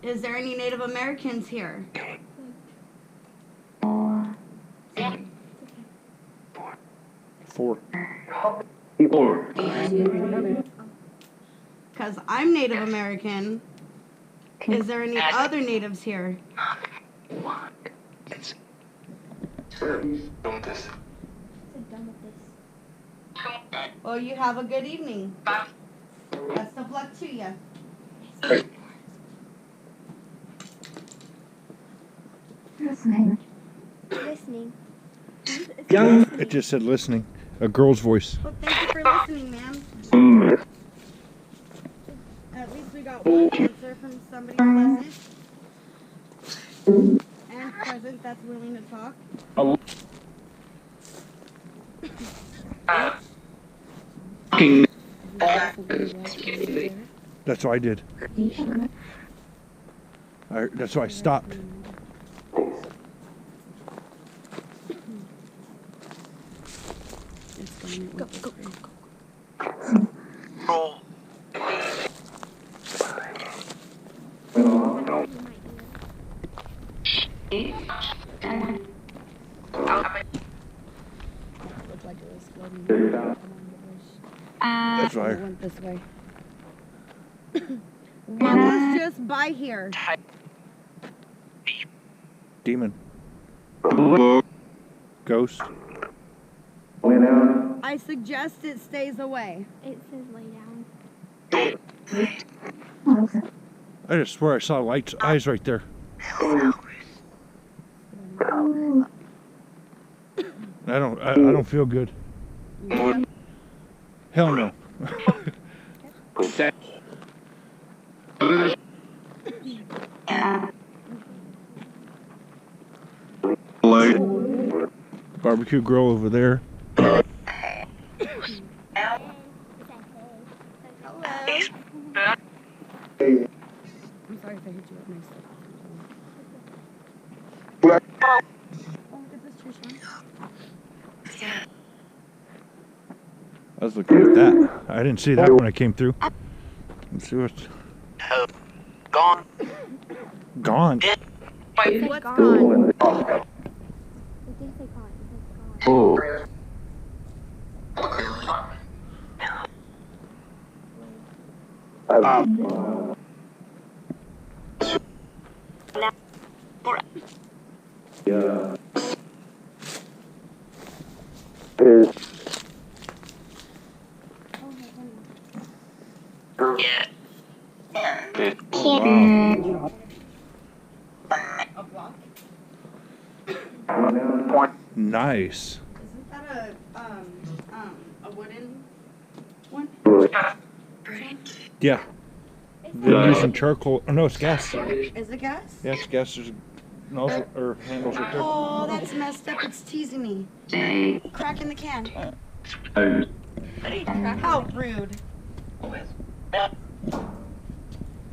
Is there any Native Americans here? Sorry. 4. Because I'm Native American. Is there any other natives here? Well, you have a good evening. Best of luck to you. Listening. It just said listening. A girl's voice. Well, thank you for listening, man. At least we got one answer from somebody pleasant and present that's willing to talk. That's what I did. That's why I stopped. Go, go, go, Roll. Looked like it was floating. That's why. It went this way. What was just by here? Demon. Ghost. I suggest it stays away. It says lay down. I just swear I saw Light's eyes right there. I don't feel good. Hell no. Barbecue grill over there. Hello. I'm sorry if I hit you with my stick. Oh, look at this tree stand. I was looking at that. I didn't see that when I came through. Let's see what's Gone. gone. What's gone? It didn't say gone. It says gone. Wow. A block? Nice. Isn't that a wooden one? Yeah. They're using charcoal. Oh, no, it's gas. Is it gas? Yeah, it's gas. There's nozzle or handles right there. Oh, that's messed up. It's teasing me. Crack in the can. How rude.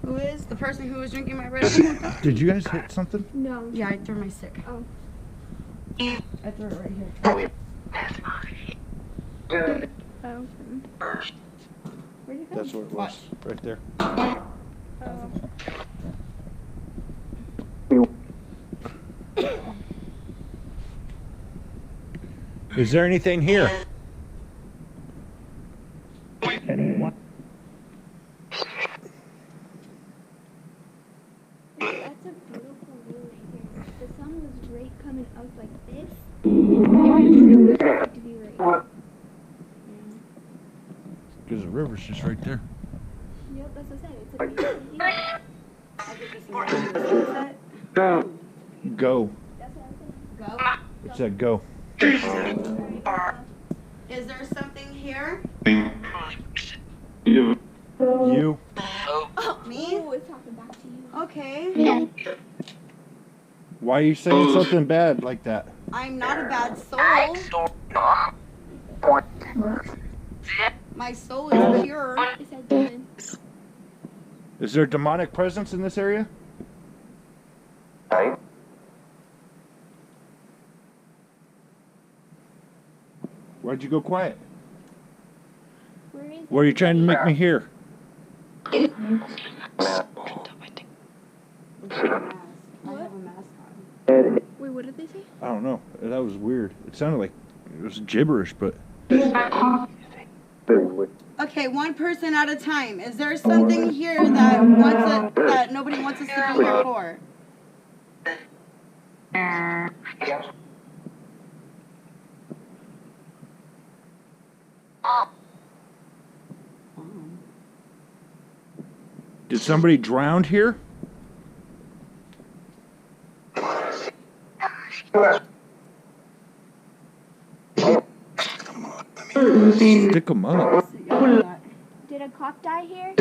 Who is? The person who was drinking my Red Bull? Did you guys hit something? No. Yeah, I threw my stick. Oh. I threw it right here. Oh. Where'd you go? That's what it was. Right there. Oh. Is there anything here? That's a beautiful view right here. If the sun was right coming up like this, it would be perfect view right here. Because the river's just right there. Yep, that's what I said. It's a beautiful view. I'll get this one. Sunset. Go. That's what I said. Go. It said go. Is there something here? You. Oh, me? Oh, it's talking back to you. Okay. Why are you saying something bad like that? I'm not a bad soul. My soul is pure. It said demon. Is there demonic presence in this area? Why'd you go quiet? Where is What are you trying to make me hear? I have a mask on. Wait, what did they say? I don't know. That was weird. It sounded like it was gibberish, but Okay, one person at a time. Is there something here that that nobody wants us to be here for? did somebody drown here? Stick 'em up. Did a cop die here?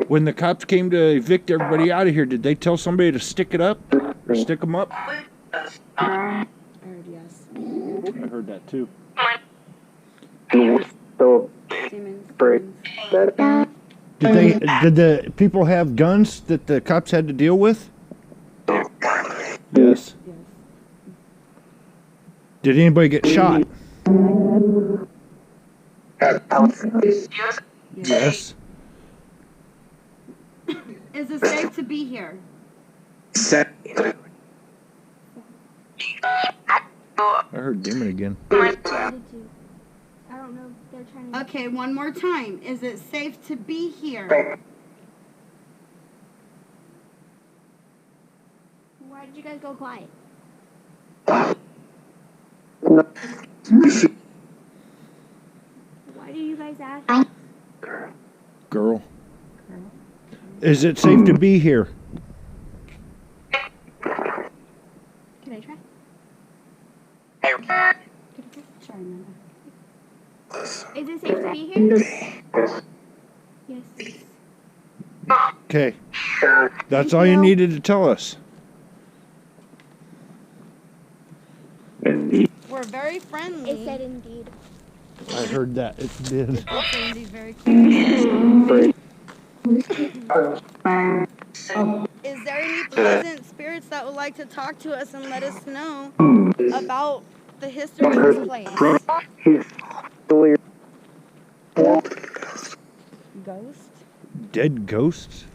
When the cops came to evict everybody out of here, did they tell somebody to stick it up or stick 'em up? I heard yes. I heard that too. Siemens. Did the people have guns that the cops had to deal with? Yes. Did anybody get shot? Yes. Is it safe to be here? I heard Demon again. I did too. I don't know. They're trying to. Okay, one more time. Is it safe to be here? Why did you guys go quiet? Why do you guys ask? Girl. Is it safe to be here? Can I try? Try Amanda. Is it safe to be here? Yes. Okay. That's all you needed to tell us. We're very friendly. It said indeed. I heard that. It did. It's also indeed very cool. Is there any pleasant spirits that would like to talk to us and let us know about the history of this place? Ghost? Dead ghosts?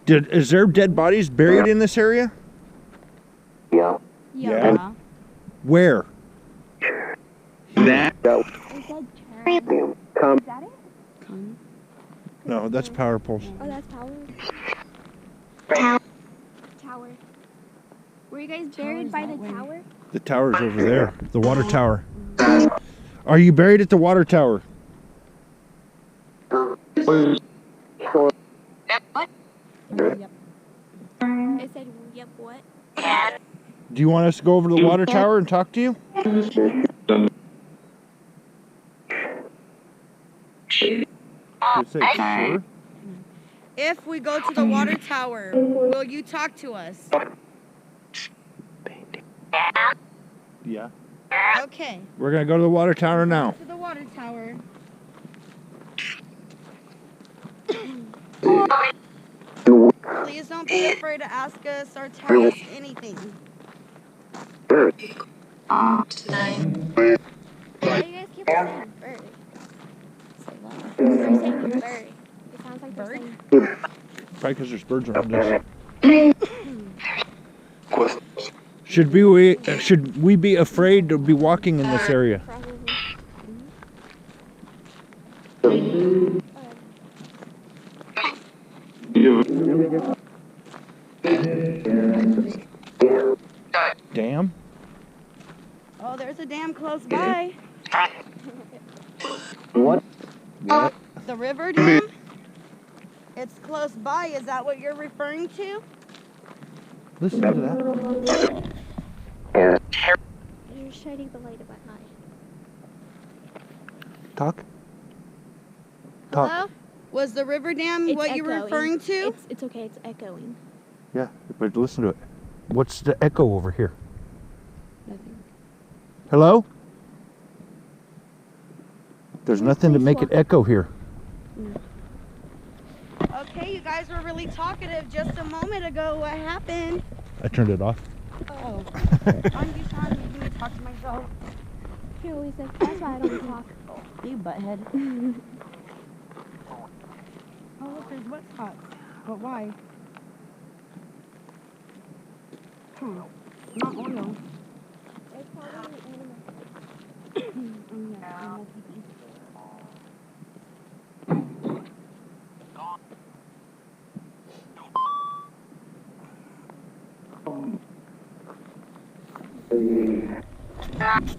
Is there dead bodies buried in this area? Yeah. Where? It said turn. Is that it? No, that's power poles. Oh, that's power. Tower. Were you guys buried by the tower? The tower's over there. The water tower. Are you buried at the water tower? It said yep. What? Do you want us to go over to the water tower and talk to you? Sure. If we go to the water tower, will you talk to us? Yeah. Okay. We're gonna go to the water tower now. To the water tower. Please don't be afraid to ask us or tell us anything. Why do you guys keep saying bird? They're saying bird. It sounds like they're saying Probably because there's birds around us. Should we be afraid to be walking in this area? Dam? Oh, there's a dam close by. What? The river dam? It's close by. Is that what you're referring to? Listen to that. you're shining the light about night. Talk. Hello? Was the river dam It's what you were echoing. referring to? It's okay. It's echoing. Yeah, but listen to it. What's the echo over here? Nothing. Hello? There's nothing to make it echo here. Okay, you guys were really talkative just a moment ago. What happened? I turned it off. Oh. Sean, you can talk to myself. Here, Lisa. That's why I don't talk. You butthead. What spots? But why? Not oil. It's probably animal. Yeah, animal pee-pee.